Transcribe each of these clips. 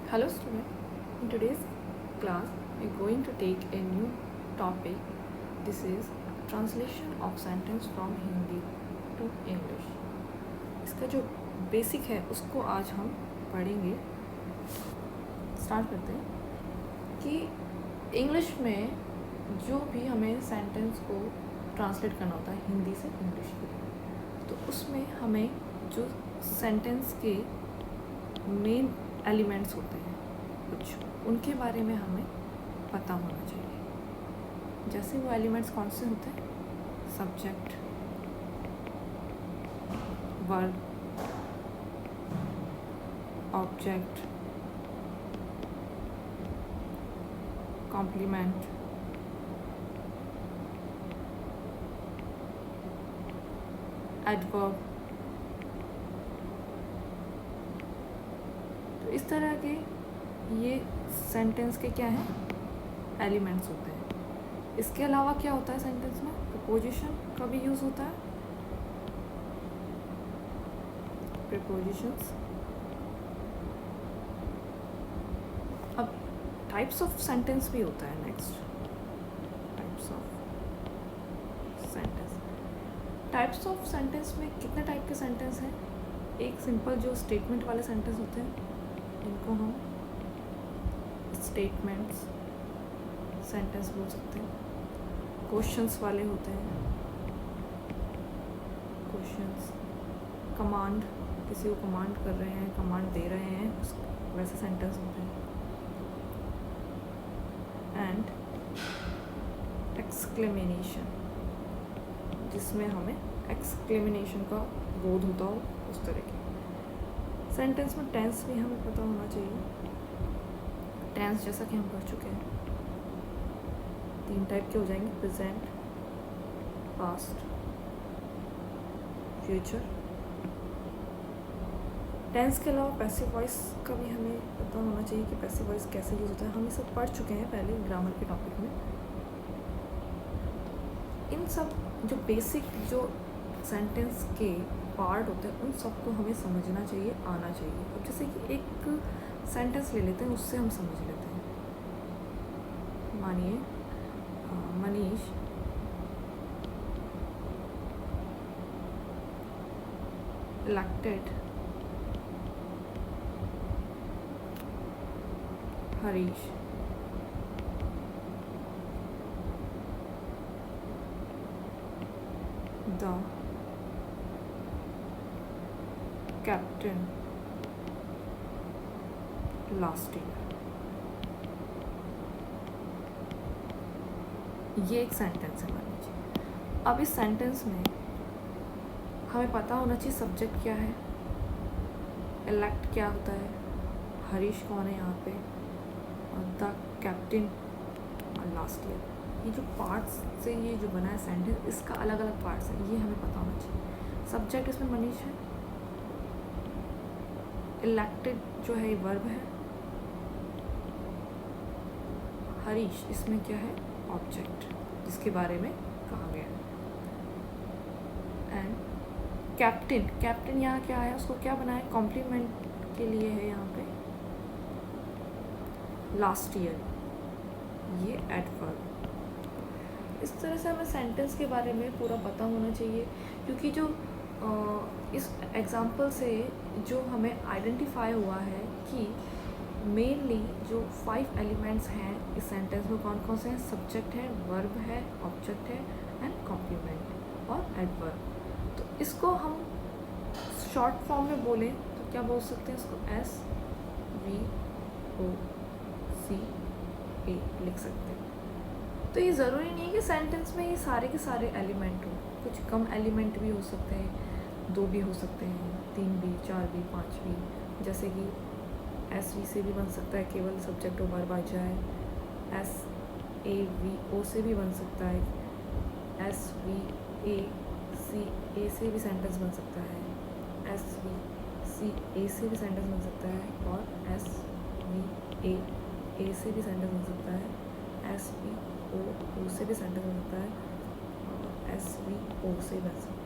Hello student, in today's class we are going to take a new topic. This is translation of sentence from Hindi to English. इसका जो basic है उसको आज हम पढ़ेंगे. Start करते हैं कि इंग्लिश में जो भी हमें सेंटेंस को ट्रांसलेट करना होता है हिंदी से इंग्लिश के लिए, तो उसमें हमें जो सेंटेंस के मेन एलिमेंट्स होते हैं कुछ, उनके बारे में हमें पता होना चाहिए. जैसे वो एलिमेंट्स कौन से होते हैं? Subject, verb, object, complement, adverb. तो इस तरह के ये सेंटेंस के क्या हैं? एलिमेंट्स होते हैं. इसके अलावा क्या होता है सेंटेंस में? प्रीपोजिशन का भी यूज़ होता है. प्रीपोजिशंस. अब टाइप्स ऑफ सेंटेंस भी होता है. Next types of sentence. Types of sentence में कितने टाइप के सेंटेंस हैं? एक सिंपल जो स्टेटमेंट वाले सेंटेंस होते हैं, इनको हम स्टेटमेंट्स सेंटेंस बोल सकते हैं. क्वेश्चंस वाले होते हैं, क्वेश्चंस. कमांड, किसी को कमांड कर रहे हैं, कमांड दे रहे हैं, वैसे सेंटेंस होते हैं. एंड एक्सक्लेमेशन, जिसमें हमें एक्सक्लेमेशन का बोध होता हो, उस तरह के सेंटेंस में. टेंस भी हमें पता होना चाहिए. टेंस जैसा कि हम पढ़ चुके हैं, 3 टाइप के हो जाएंगे: प्रेजेंट, पास्ट, फ्यूचर. टेंस के अलावा पैसिव वॉइस का भी हमें पता होना चाहिए कि पैसिव वॉइस कैसे यूज़ होता है. हम ये सब पढ़ चुके हैं पहले ग्रामर के टॉपिक में. इन सब जो बेसिक जो सेंटेंस के पार्ट होते हैं, उन सबको हमें समझना चाहिए, आना चाहिए. अब जैसे कि एक सेंटेंस ले लेते हैं, उससे हम समझ लेते हैं. मानिए Manish elected Harish the captain last year. ये एक सेंटेंस है मान लीजिए. अब इस सेंटेंस में हमें पता होना चाहिए सब्जेक्ट क्या है, इलेक्ट क्या होता है, हरीश कौन है यहाँ पे, और द कैप्टन और लास्ट ईयर. ये जो पार्ट्स से ये जो बना है सेंटेंस, इसका अलग अलग पार्ट्स हैं, ये हमें पता होना चाहिए. सब्जेक्ट इसमें मनीष है, इलेक्टेड जो है ये वर्ब है, हरीश इसमें क्या है? ऑब्जेक्ट, जिसके बारे में कहा गया है. एंड कैप्टन, कैप्टन यहाँ क्या है? उसको क्या बनाया? कॉम्प्लीमेंट के लिए है यहाँ पे. लास्ट ईयर, ये एडवर्ब. इस तरह से हमें सेंटेंस के बारे में पूरा पता होना चाहिए, क्योंकि जो इस एग्जाम्पल से जो हमें आइडेंटिफाई हुआ है कि मेनली जो 5 एलिमेंट्स हैं इस सेंटेंस में कौन कौन से हैं? सब्जेक्ट है, वर्ब है, ऑब्जेक्ट है, एंड कॉम्प्लीमेंट और एडवर्ब. तो इसको हम शॉर्ट फॉर्म में बोलें तो क्या बोल सकते हैं? इसको SVOCA लिख सकते हैं. तो ये ज़रूरी नहीं है कि सेंटेंस में ये सारे के सारे एलिमेंट हों. कुछ कम एलिमेंट भी हो सकते हैं, 2 भी हो सकते हैं, 3 भी, 4 भी, 5 भी. जैसे कि SV से भी बन सकता है, केवल सब्जेक्ट और वर्ब आ जाए. SAVO से भी बन सकता है, SVACA से भी सेंटेंस बन सकता है, SVCA से भी सेंटेंस बन सकता है, और SVAA से भी सेंटेंस बन सकता है, SVOO से भी सेंटेंस बन सकता है, और SVO से बन सकता है.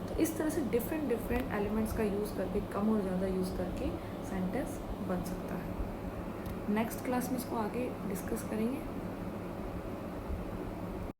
तो इस तरह से डिफरेंट एलिमेंट्स का यूज़ करके, कम और ज़्यादा यूज़ करके सेंटेंस बन सकता है. नेक्स्ट क्लास में इसको आगे डिस्कस करेंगे।